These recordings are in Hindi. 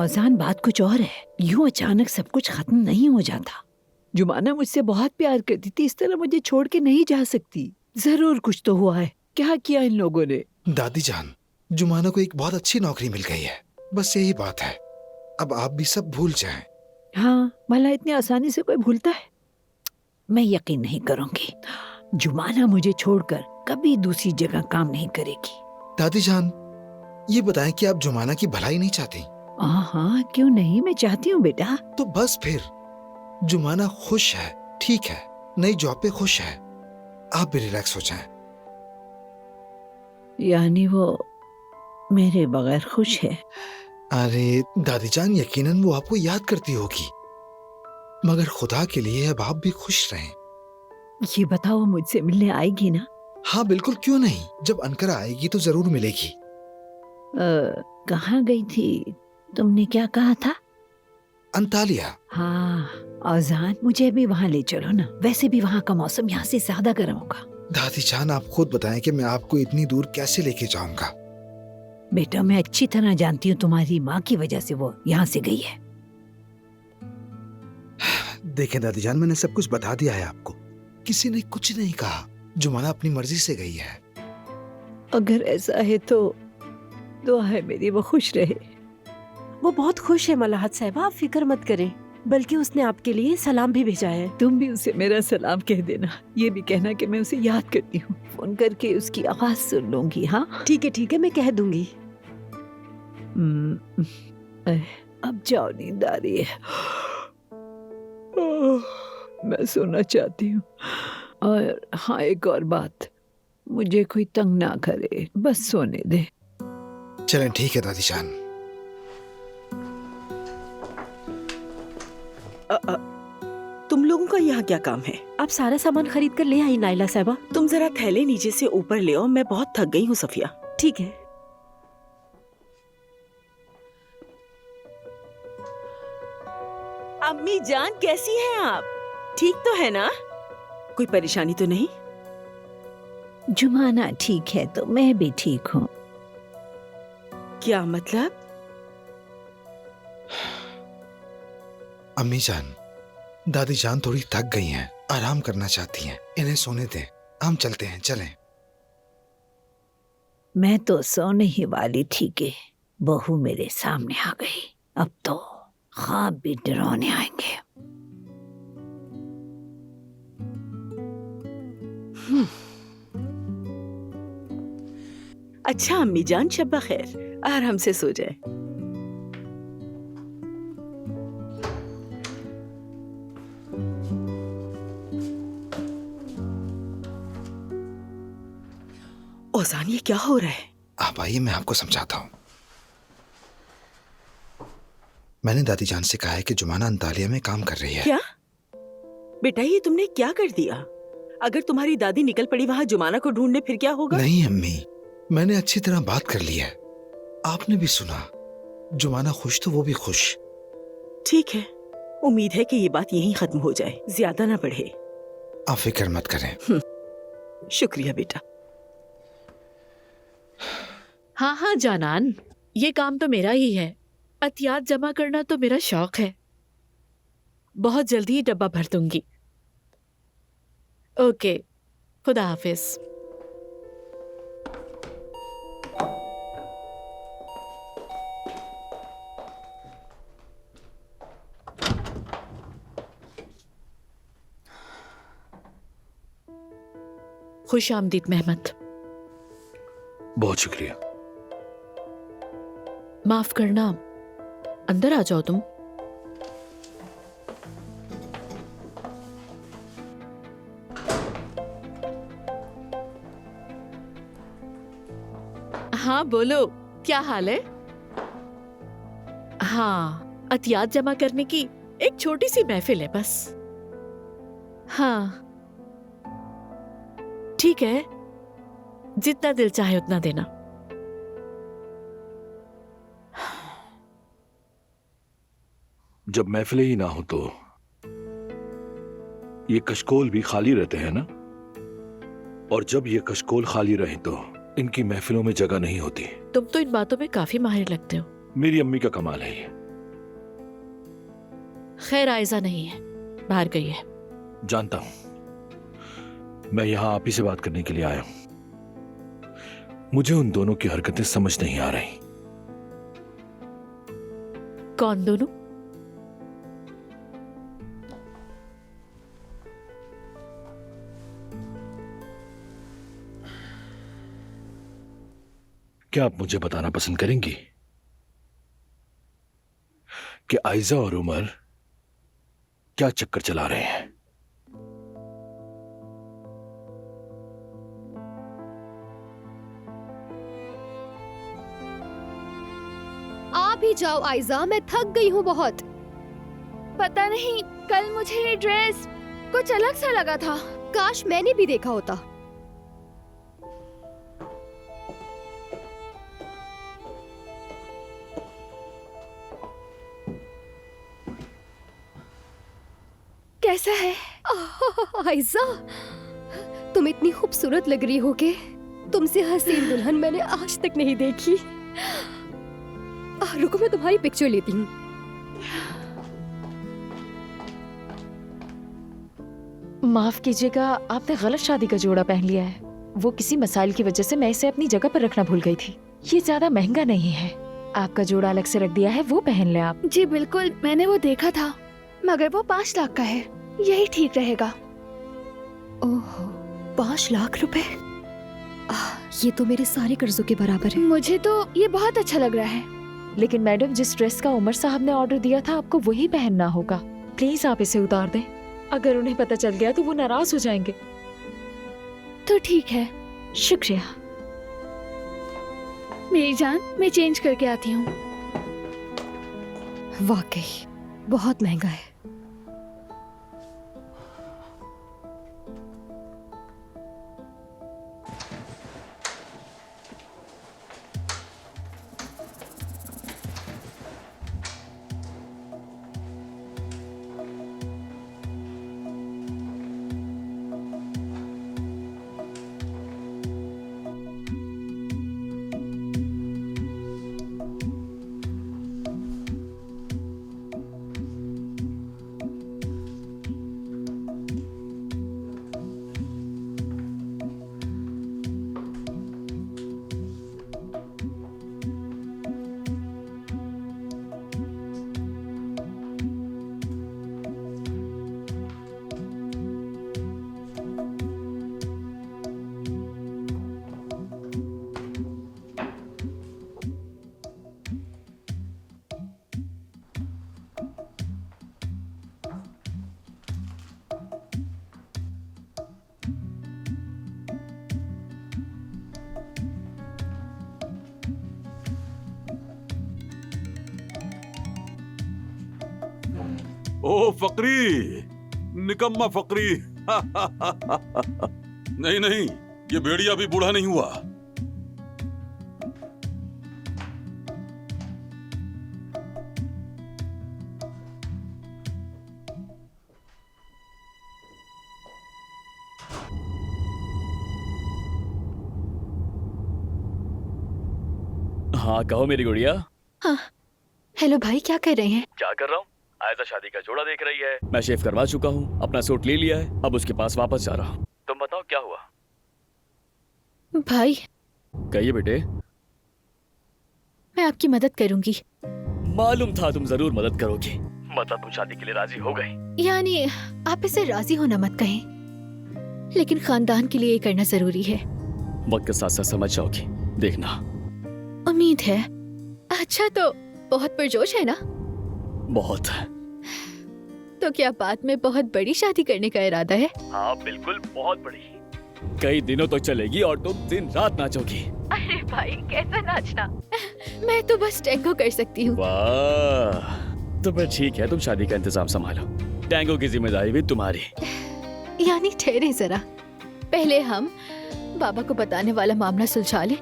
औजान बात कुछ और है। यूं अचानक सब कुछ खत्म नहीं हो जाता। जुमाना मुझसे बहुत प्यार करती थी, इस तरह मुझे छोड़ के नहीं जा सकती। जरूर कुछ तो हुआ है। क्या किया इन लोगों ने? दादी जान, जुमाना को एक बहुत अच्छी नौकरी मिल गई है, बस यही बात है। अब आप भी सब भूल जाएं। हाँ, भला इतनी आसानी से कोई भूलता है? मैं यकीन नहीं करूंगी। जुमाना मुझे छोड़कर कभी दूसरी जगह काम नहीं करेगी। दादी जान, ये बताएं कि आप जुमाना की भलाई नहीं चाहती? हाँ, क्यों नहीं, मैं चाहती हूँ बेटा। तो बस फिर जुमाना खुश है, ठीक है, नई जॉब पे खुश है, आप भी रिलैक्स हो जाएं। यानी वो मेरे बगैर खुश है? अरे दादी जान, यकीनन वो आपको याद करती होगी, मगर खुदा के लिए अब आप भी खुश रहें। ये बताओ, मुझसे मिलने आएगी ना? हाँ बिल्कुल, क्यों नहीं। जब अनकरा आएगी तो जरूर मिलेगी। कहाँ गई थी? तुमने क्या कहा था? अंतालिया। हाँ, औजान मुझे भी वहाँ ले चलो ना। वैसे भी वहाँ का मौसम यहाँ से ज्यादा गर्म होगा। दादी जान, आप खुद बताएं कि मैं आपको इतनी दूर कैसे लेके जाऊंगा। बेटा, मैं अच्छी तरह जानती हूँ तुम्हारी माँ की वजह से वो यहाँ से गई है। देखें दादी जान, मैंने सब कुछ बता दिया है आपको। किसी ने कुछ नहीं कहा। जुमाना अपनी मर्जी से गई है। अगर ऐसा है तो दुआ है मेरी वो खुश रहे। वो बहुत खुश है मलाहत साहिबा, आप फिक्र मत करें। बल्कि उसने आपके लिए सलाम भी भेजा है। तुम भी उसे मेरा सलाम कह देना। ये भी कहना कि मैं उसे याद करती हूँ। फोन करके उसकी आवाज सुन लूंगी। हाँ ठीक है, मैं कह दूंगी। अब जाओ, नींद आ रही है। मैं सोना चाहती हूँ। और हाँ, एक और बात, मुझे कोई तंग ना करे, बस सोने दे। चलें, ठीक है दादी जान। तुम लोगों का यहाँ क्या काम है? आप सारा सामान खरीद कर ले आई नाइला साहिबा। तुम जरा थैले नीचे से ऊपर ले आओ, मैं बहुत थक गई हूँ सफिया। ठीक है। अम्मी जान, कैसी हैं आप? ठीक तो है ना? कोई परेशानी तो नहीं? जुमाना ठीक है तो मैं भी ठीक हूँ। क्या मतलब? अम्मी जान, दादी जान थोड़ी थक गई हैं, आराम करना चाहती हैं, इन्हें सोने दें। हम चलते हैं, चलें। मैं तो सोने ही वाली थी कि बहू मेरे सामने आ गई। अब तो ख्वाब भी डरावने आएंगे। अच्छा अम्मी जान, शब्बा खैर, आराम से सो जाए। ओजान, ये क्या हो रहा है? आप आइए, मैं आपको समझाता हूँ। मैंने दादी जान से कहा है कि जुमाना अंतालिया में काम कर रही है। क्या बेटा, ये तुमने क्या कर दिया? अगर तुम्हारी दादी निकल पड़ी वहाँ जुमाना को ढूंढने, फिर क्या होगा? नहीं अम्मी, मैंने अच्छी तरह बात कर ली है। आपने भी सुना। जुमाना खुश तो वो भी खुश। ठीक है, उम्मीद है कि ये बात यहीं खत्म हो जाए, ज्यादा ना बढ़े। आप फिक्र मत करें। शुक्रिया बेटा। हाँ जानान, ये काम तो मेरा ही है। अतियात जमा करना तो मेरा शौक है। बहुत जल्दी ही डब्बा भर दूंगी। ओके, खुदा हाफिज। खुश आमदीद मेहमत। बहुत शुक्रिया। माफ करना, अंदर आ जाओ तुम। हाँ बोलो, क्या हाल है? हाँ, अतियात जमा करने की एक छोटी सी महफिल है बस। हाँ ठीक है, जितना दिल चाहे उतना देना। जब महफिलें ही ना हो तो ये कशकोल भी खाली रहते हैं ना, और जब ये कशकोल खाली रहे तो इनकी महफिलों में जगह नहीं होती। तुम तो इन बातों में काफी माहिर लगते हो। मेरी अम्मी का कमाल है ये। खैर आयजा नहीं है, बाहर गई है। जानता हूं, मैं यहां आप ही से बात करने के लिए आया हूं। मुझे उन दोनों की हरकतें समझ नहीं आ रही। कौन दोनों? क्या आप मुझे बताना पसंद करेंगी कि आयजा और उमर क्या चक्कर चला रहे हैं? आप ही जाओ आयजा, मैं थक गई हूँ बहुत। पता नहीं, कल मुझे ये ड्रेस कुछ अलग सा लगा था। काश मैंने भी देखा होता। कैसा है? ओह, आयजा, तुम इतनी खूबसूरत लग रही हो के तुमसे हसीन दुल्हन मैंने आज तक नहीं देखी। रुको, मैं तुम्हारी पिक्चर लेती हूँ। माफ कीजिएगा, आपने गलत शादी का जोड़ा पहन लिया है। वो किसी मसाइल की वजह से मैं इसे अपनी जगह पर रखना भूल गई थी। ये ज्यादा महंगा नहीं है, आपका जोड़ा अलग से रख दिया है, वो पहन ले आप। जी बिल्कुल, मैंने वो देखा था, मगर वो 5 लाख का है। यही ठीक रहेगा। ओह, 5 लाख रुपए? ये तो मेरे सारे कर्जों के बराबर है। मुझे तो ये बहुत अच्छा लग रहा है। लेकिन मैडम, जिस ड्रेस का उमर साहब ने ऑर्डर दिया था आपको वही पहनना होगा। प्लीज आप इसे उतार दें। अगर उन्हें पता चल गया तो वो नाराज हो जाएंगे। तो ठीक है, शुक्रिया। मेरी जान, मैं चेंज करके आती हूँ। वाकई बहुत महंगा है। ओ फकरी, निकम्मा फकरी। नहीं नहीं, ये भेड़िया भी बूढ़ा नहीं हुआ। हाँ कहो मेरी गुड़िया। हाँ, हेलो भाई, क्या कर रहे हैं? क्या कर रहा हूँ? आयजा शादी का जोड़ा देख रही है। मैं शेव करवा चुका हूँ, अपना सूट ले लिया है, अब उसके पास वापस जा रहा हूँ। तुम बताओ क्या हुआ? भाई, कहिए बेटे। मैं आपकी मदद करूंगी। मालूम था तुम जरूर मदद करोगी। मतलब तुम शादी के लिए राजी हो गई? यानी आप इसे राजी होना मत कहें, लेकिन खानदान के लिए ये करना जरूरी है। वक्त के साथ साथ समझ जाओगी, देखना। उम्मीद है। अच्छा, तो बहुत पुरजोश है ना? बहुत। तो क्या बात में बहुत बड़ी शादी करने का इरादा है? हाँ बिल्कुल, बहुत बड़ी। कई दिनों तक चलेगी और तुम दिन रात नाचोगी। अरे भाई, कैसा नाचना? मैं तो बस टैंगो कर सकती हूँ। वाह, तो फिर ठीक है, तुम शादी का इंतजाम संभालो। टैंगो की जिम्मेदारी भी तुम्हारी। यानी ठहरे जरा, पहले हम बाबा को बताने वाला मामला सुलझा लें,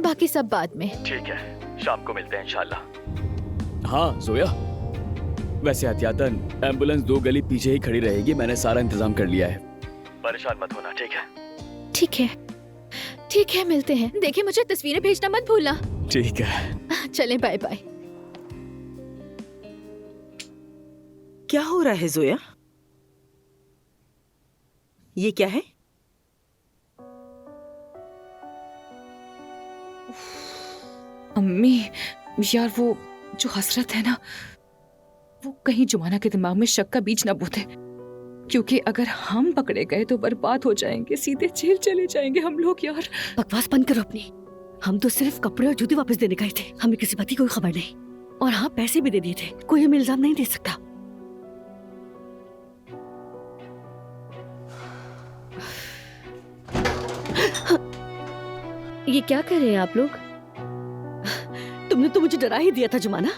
बाकी सब बाद में। ठीक है, शाम को मिलते हैं इंशाल्लाह। हाँ जोया, वैसे एहतियातन एम्बुलेंस 2 गली पीछे ही खड़ी रहेगी। मैंने सारा इंतजाम कर लिया है, परेशान मत होना। ठीक है? ठीक है, ठीक है, मिलते हैं। देखिए, मुझे तस्वीरें भेजना मत भूलना। ठीक है। चलें, बाय बाय। क्या हो रहा है जोया? ये क्या है? अम्मी, यार वो जो हसरत है ना, वो कहीं जुमाना के दिमाग में शक का बीज ना बोते, क्योंकि अगर हम पकड़े गए तो बर्बाद हो जाएंगे, सीधे जेल चले जाएंगे हम लोग। यार बकवास बंद करो अपनी। हम तो सिर्फ कपड़े और जूते वापस देने गए थे, हमें किसी बात की कोई खबर नहीं। और हाँ, पैसे भी दे दिए थे, कोई हमें इल्जाम नहीं दे सकता। ये क्या कर रहे हैं आप लोग? तुमने तो मुझे डरा ही दिया था जुमाना।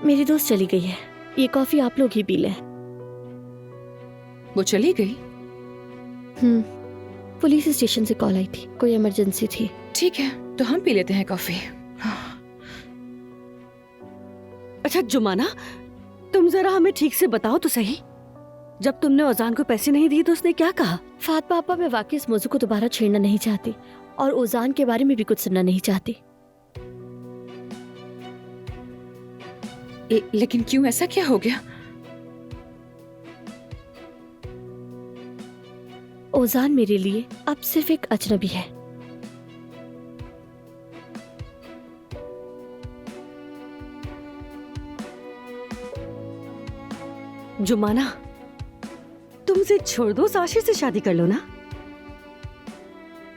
मेरी दोस्त चली गई है, ये कॉफी आप लोग ही पी लें। वो चली गई? पुलिस स्टेशन से कॉल आई थी, कोई इमरजेंसी थी। ठीक है, तो हम पी लेते हैं कॉफी। अच्छा जुमाना, तुम जरा हमें ठीक से बताओ तो सही, जब तुमने ओजान को पैसे नहीं दिए तो उसने क्या कहा? फातिमा आपा, मैं वाकई इस मौजू को दोबारा छेड़ना नहीं चाहती और ओजान के बारे में भी कुछ सुनना नहीं चाहती। लेकिन क्यों, ऐसा क्या हो गया? ओजान मेरे लिए अब सिर्फ एक अजनबी है। जुमाना, तुम उसे छोड़ दो, साशिर से शादी कर लो ना।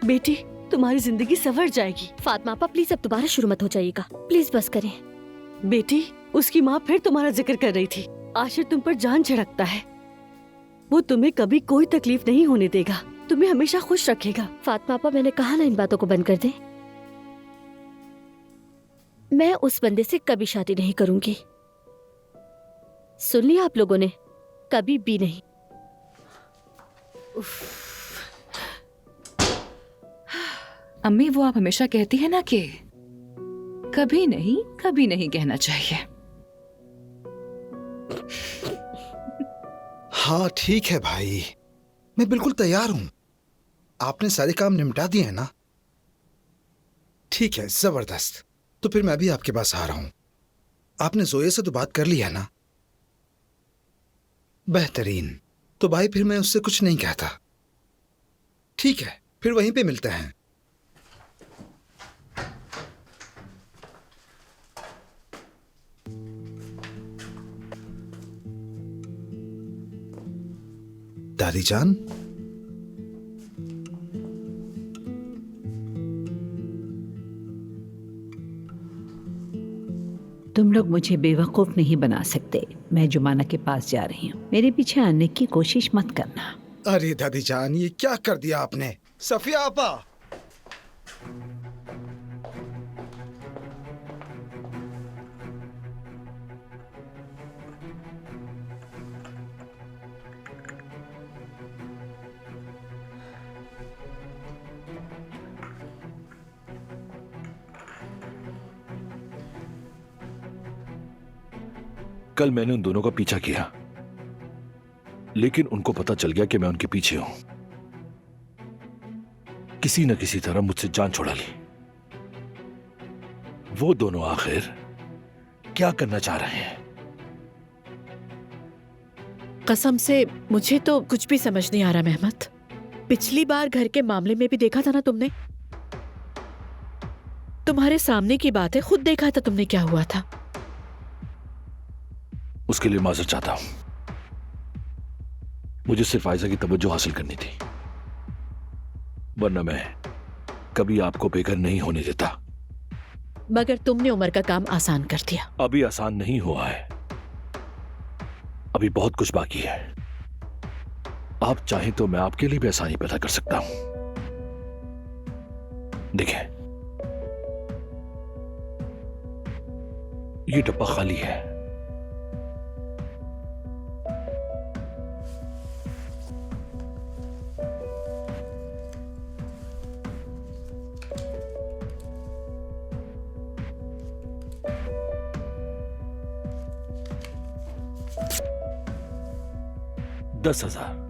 बेटी, तुम्हारी जिंदगी संवर जाएगी। फातिमा आपा, प्लीज अब दोबारा शुरू मत हो जाइएगा, प्लीज बस करें। बेटी, उसकी माँ फिर तुम्हारा जिक्र कर रही थी। आशिर तुम पर जान छिड़कता है, वो तुम्हें कभी कोई तकलीफ नहीं होने देगा, तुम्हें हमेशा खुश रखेगा। फातिमा आपा, मैंने कहा ना इन बातों को बंद कर दे। मैं उस बंदे से कभी शादी नहीं करूंगी, सुन लिया आप लोगों ने? कभी भी नहीं। अम्मी, वो आप हमेशा कहती है ना कि कभी नहीं कहना चाहिए। हाँ ठीक है भाई, मैं बिल्कुल तैयार हूं। आपने सारे काम निपटा दिए हैं ना? ठीक है, जबरदस्त। तो फिर मैं भी आपके पास आ रहा हूं। आपने जोया से तो बात कर ली है ना? बेहतरीन। तो भाई फिर मैं उससे कुछ नहीं कहता। ठीक है, फिर वहीं पे मिलते हैं। दादी जान, तुम लोग मुझे बेवकूफ नहीं बना सकते। मैं जुमाना के पास जा रही हूँ, मेरे पीछे आने की कोशिश मत करना। अरे दादी जान, ये क्या कर दिया आपने? सफिया आपा, कल मैंने उन दोनों का पीछा किया, लेकिन उनको पता चल गया कि मैं उनके पीछे हूं। किसी न किसी तरह मुझसे जान छुड़ा ली। वो दोनों आखिर क्या करना चाह रहे हैं? कसम से मुझे तो कुछ भी समझ नहीं आ रहा मेहमत। पिछली बार घर के मामले में भी देखा था ना तुमने, तुम्हारे सामने की बात है, खुद देखा था तुमने क्या हुआ था। उसके लिए माजरत चाहता हूं। मुझे सिर्फ आयशा की तवज्जो हासिल करनी थी, वरना मैं कभी आपको बेघर नहीं होने देता। मगर तुमने उमर का काम आसान कर दिया। अभी आसान नहीं हुआ है, अभी बहुत कुछ बाकी है। आप चाहें तो मैं आपके लिए भी आसानी पैदा कर सकता हूं। देखें, ये डब्बा खाली है। $10,000।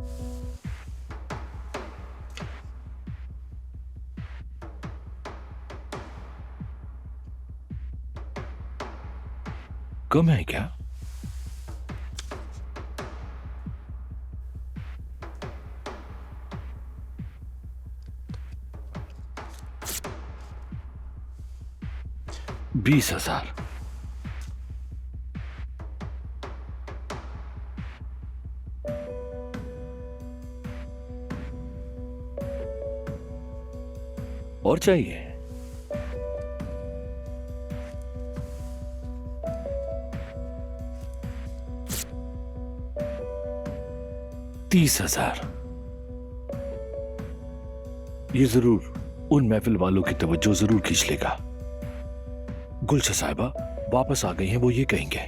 कम है क्या? $20,000। और चाहिए? $30,000। ये जरूर उन महफिल वालों की तवज्जो जरूर खींच लेगा। गुलशन साहिबा वापस आ गई हैं, वो ये कहेंगे।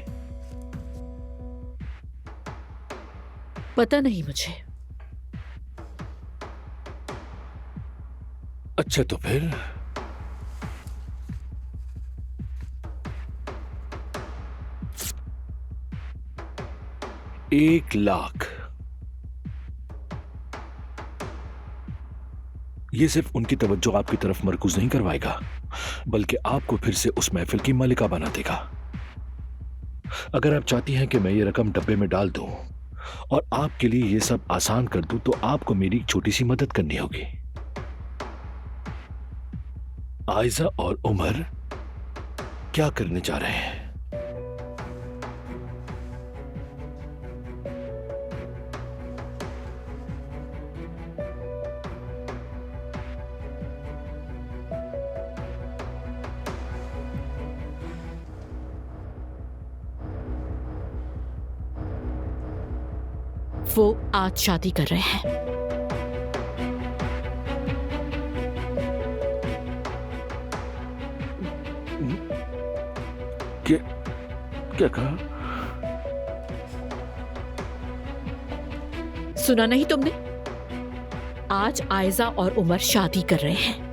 पता नहीं मुझे। अच्छा तो फिर $1,00,000। ये सिर्फ उनकी तवज्जो आपकी तरफ मरकूज नहीं करवाएगा, बल्कि आपको फिर से उस महफिल की मालिका बना देगा। अगर आप चाहती हैं कि मैं ये रकम डब्बे में डाल दूं और आपके लिए ये सब आसान कर दूं, तो आपको मेरी एक छोटी सी मदद करनी होगी। आयजा और उमर क्या करने जा रहे हैं? वो आज शादी कर रहे हैं। क्या कहा? सुना नहीं तुमने? आज आयजा और उमर शादी कर रहे हैं।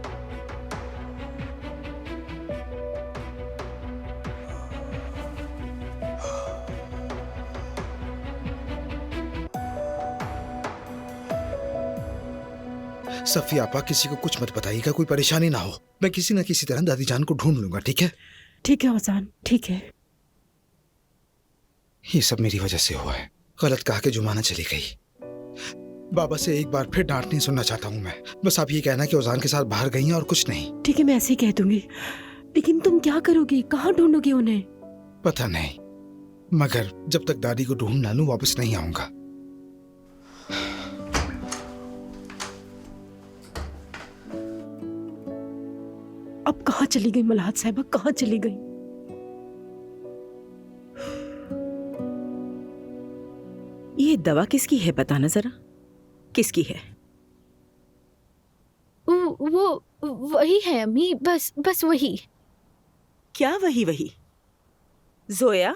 सफिया आपा, किसी को कुछ मत बताइएगा, कोई परेशानी ना हो। मैं किसी न किसी तरह दादी जान को ढूंढ लूंगा, ठीक है? ठीक है ओजान, ठीक है। ये सब मेरी वजह से हुआ है। गलत कहा के जुमाना चली गई। बाबा से एक बार फिर डांट नहीं सुनना चाहता हूँ मैं। बस आप ये कहना कि ओजान के साथ बाहर गई हैं और कुछ नहीं। ठीक है, मैं ऐसे ही कह दूंगी। लेकिन तुम क्या करोगी? कहाँ ढूंढोगी उन्हें? पता नहीं, मगर जब तक दादी को ढूंढ ना लूं वापस नहीं आऊंगा। अब कहाँ चली गई मलाहत साहिबा, कहाँ चली गई? ये दवा किसकी है बताना जरा, किसकी है? वो वही है अम्मी, बस वही। क्या वही वही? जोया,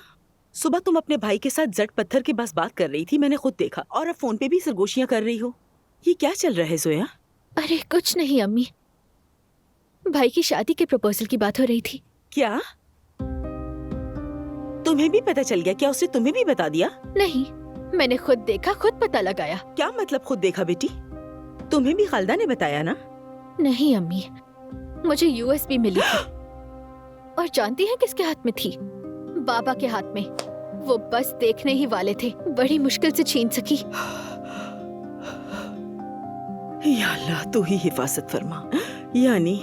सुबह तुम अपने भाई के साथ जट पत्थर के पास बात कर रही थी, मैंने खुद देखा। और अब फोन पे भी सरगोशियां कर रही हो। ये क्या चल रहा है जोया? अरे कुछ नहीं अम्मी, भाई की शादी के प्रपोजल की बात हो रही थी। क्या तुम्हें भी पता चल गया? क्या उसने तुम्हें भी बता दिया? नहीं, मैंने खुद देखा, खुद पता लगाया। क्या मतलब खुद देखा बेटी? तुम्हें भी खालदा ने बताया ना? नहीं अम्मी, मुझे यूएसबी मिली थी। और जानती हैं किसके हाथ में थी? बाबा के हाथ में। वो बस देखने ही वाले थे, बड़ी मुश्किल से छीन सकी। या अल्लाह, तू ही हिफाजत फरमा। यानी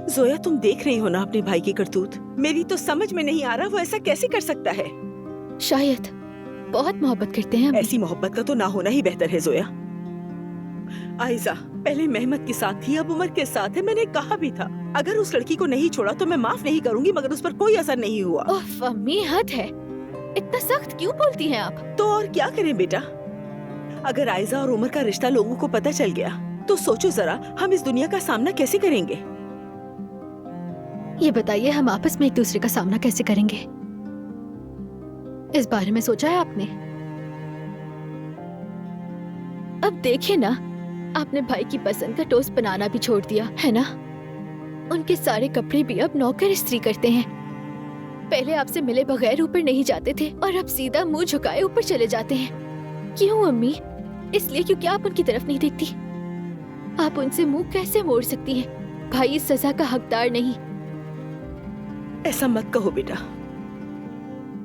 जोया, तुम देख रही हो ना अपने भाई की करतूत? मेरी तो समझ में नहीं आ रहा वो ऐसा कैसे कर सकता है। शायद बहुत मोहब्बत करते हैं। ऐसी मोहब्बत का तो ना होना ही बेहतर है जोया। आयजा पहले मेहमत के साथ थी, अब उमर के साथ है। मैंने कहा भी था अगर उस लड़की को नहीं छोड़ा तो मैं माफ नहीं करूंगी, मगर उस पर कोई असर नहीं हुआ। ओह अम्मी, हद है। इतना सख्त क्यों बोलती हैं आप? तो और क्या करें बेटा? अगर आयजा और उमर का रिश्ता लोगों को पता चल गया तो सोचो जरा, हम इस दुनिया का सामना कैसे करेंगे? ये बताइए, हम आपस में एक दूसरे का सामना कैसे करेंगे? इस बारे में सोचा है आपने? अब देखिए ना, आपने भाई की पसंद का टोस्ट बनाना भी छोड़ दिया है ना? उनके सारे कपड़े भी अब नौकर इस्त्री करते हैं। पहले आपसे मिले बगैर ऊपर नहीं जाते थे और अब सीधा मुंह झुकाए ऊपर चले जाते हैं। क्यों अम्मी? इसलिए क्योंकि आप उनकी तरफ नहीं देखती। आप उनसे मुंह कैसे मोड़ सकती हैं? भाई इस सजा का हकदार नहीं। ऐसा मत कहो बेटा,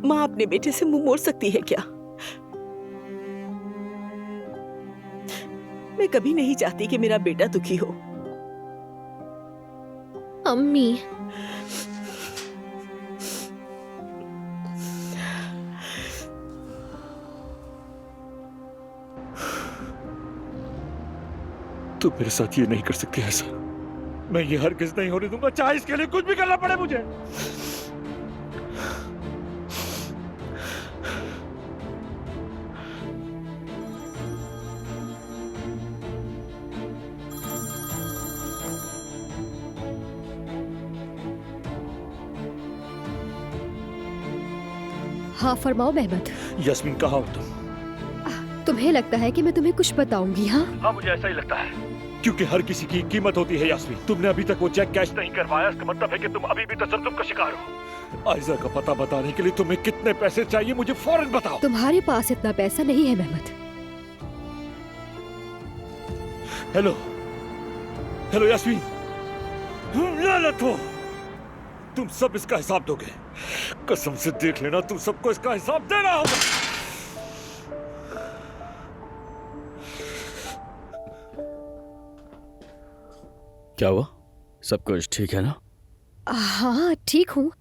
माँ अपने बेटे से मुंह मोड़ सकती है क्या? मैं कभी नहीं चाहती कि मेरा बेटा दुखी हो। अम्मी, तुम मेरे साथ ये नहीं कर सकती ऐसा। मैं ये हरगिज़ नहीं होने दूंगा, चाहे इसके लिए कुछ भी करना पड़े मुझे। हाँ फरमाओ मेहमत। यास्मीन, कहाँ हो तुम? तुम्हें लगता है कि मैं तुम्हें कुछ बताऊंगी? हाँ हाँ, मुझे ऐसा ही लगता है, क्योंकि हर किसी की कीमत होती है। यास्मीन, तुमने अभी तक वो चेक कैश नहीं करवाया, इसका मतलब है कि तुम अभी भी तसल्लुम का शिकार हो। आयजा का पता बताने के लिए तुम्हें कितने पैसे चाहिए, मुझे फौरन बताओ। तुम्हारे पास इतना पैसा नहीं है मेहमत। हेलो हेलो यास्मीन, लानत हो, तुम सब इसका हिसाब दोगे। कसम से देख लेना, तुम सबको इसका हिसाब देना होगा। क्या हुआ? सब कुछ ठीक है ना? हाँ ठीक हूँ।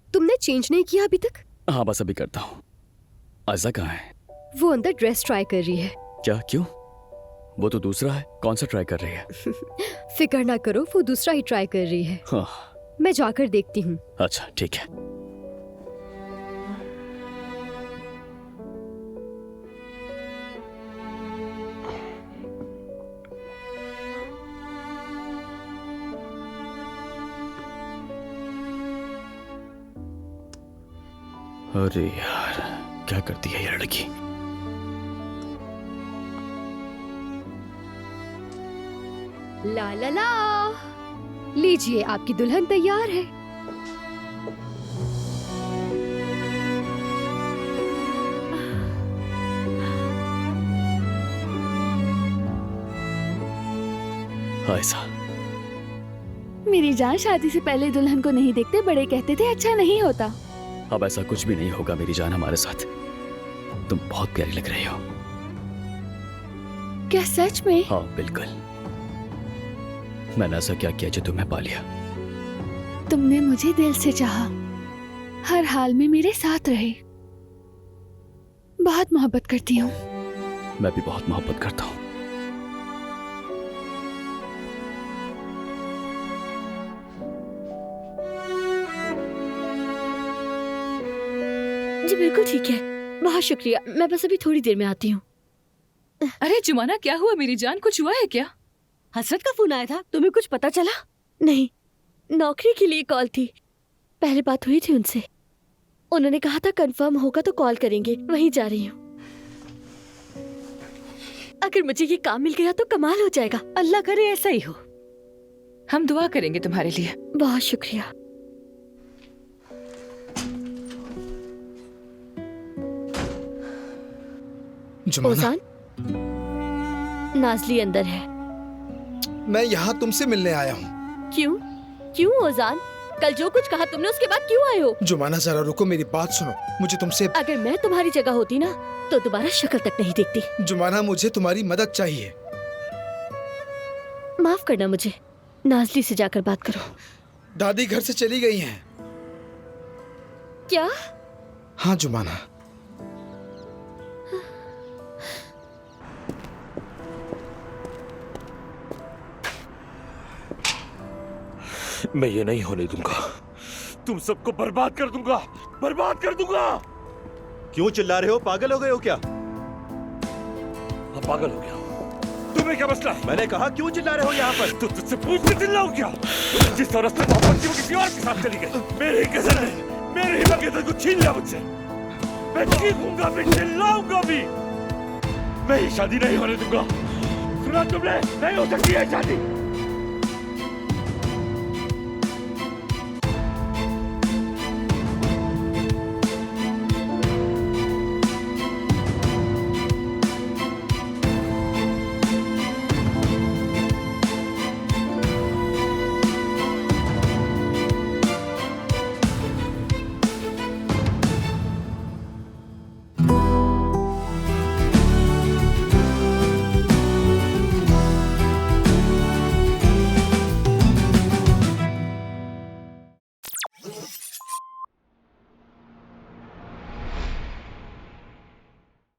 तुमने चेंज नहीं किया अभी तक? हाँ, बस अभी करता हूँ। आयजा कहाँ है? वो अंदर ड्रेस ट्राई कर रही है। क्या? क्यों? वो तो दूसरा है, कौन सा ट्राई कर रही है? फिक्र ना करो, वो दूसरा ही ट्राई कर रही है। हाँ। मैं जाकर देखती हूँ। अच्छा ठीक है। अरे यार, क्या करती है ये लड़की? ला ला ला, लीजिए आपकी दुल्हन तैयार है। आयजा, मेरी जान, शादी से पहले दुल्हन को नहीं देखते, बड़े कहते थे अच्छा नहीं होता। अब ऐसा कुछ भी नहीं होगा मेरी जान हमारे साथ। तुम बहुत प्यारी लग रही हो। क्या सच में? हाँ बिल्कुल। मैंने ऐसा क्या किया जो तुम्हें पा लिया? तुमने मुझे दिल से चाहा, हर हाल में मेरे साथ रहे। बहुत मोहब्बत करती हूँ। मैं भी बहुत मोहब्बत करता हूँ। जी बिल्कुल ठीक है, बहुत शुक्रिया। मैं बस अभी थोड़ी देर में आती हूँ। अरे जुमाना, क्या हुआ मेरी जान? कुछ हुआ है क्या? हसरत का फोन आया था, तुम्हें कुछ पता चला? नहीं, नौकरी के लिए कॉल थी। पहले बात हुई थी उनसे, उन्होंने कहा था कंफर्म होगा तो कॉल करेंगे। वहीं जा रही हूँ। अगर मुझे ये काम मिल गया तो कमाल हो जाएगा। अल्लाह करे ऐसा ही हो। हम दुआ करेंगे तुम्हारे लिए। बहुत शुक्रिया। ओजान, नाजली अंदर है। मैं यहाँ तुमसे मिलने आया हूँ। क्यों? क्यों ओजान? कल जो कुछ कहा तुमने उसके बाद क्यों आए हो? जुमाना जरा रुको, मेरी बात सुनो। मुझे तुमसे, अगर मैं तुम्हारी जगह होती ना तो दोबारा शक्ल तक नहीं देखती। जुमाना मुझे तुम्हारी मदद चाहिए। माफ करना मुझे, नाजली से जाकर बात करो। दादी घर से चली गई हैं। क्या? हाँ जुमाना। मैं ये नहीं होने दूंगा। तुम सबको बर्बाद कर दूंगा, बर्बाद कर दूंगा। क्यों चिल्ला रहे हो? पागल हो गए हो क्या? हाँ, पागल हो गया हूं। तुम्हें क्या मसला है? मैंने कहा क्यों चिल्ला रहे हो यहाँ पर? तो तुझसे पूछते चिल्लाऊं क्या? जिस तरह से मोहब्बत की वो किसी और के साथ चली गई, मेरी कसम है, मेरी ही बगैर को छीन लिया मुझसे। मैं चीखूंगा भी, चिल्लाऊंगा भी। मैं ये शादी नहीं होने दूंगा। सुना तुमने? नहीं हो सकती है शादी।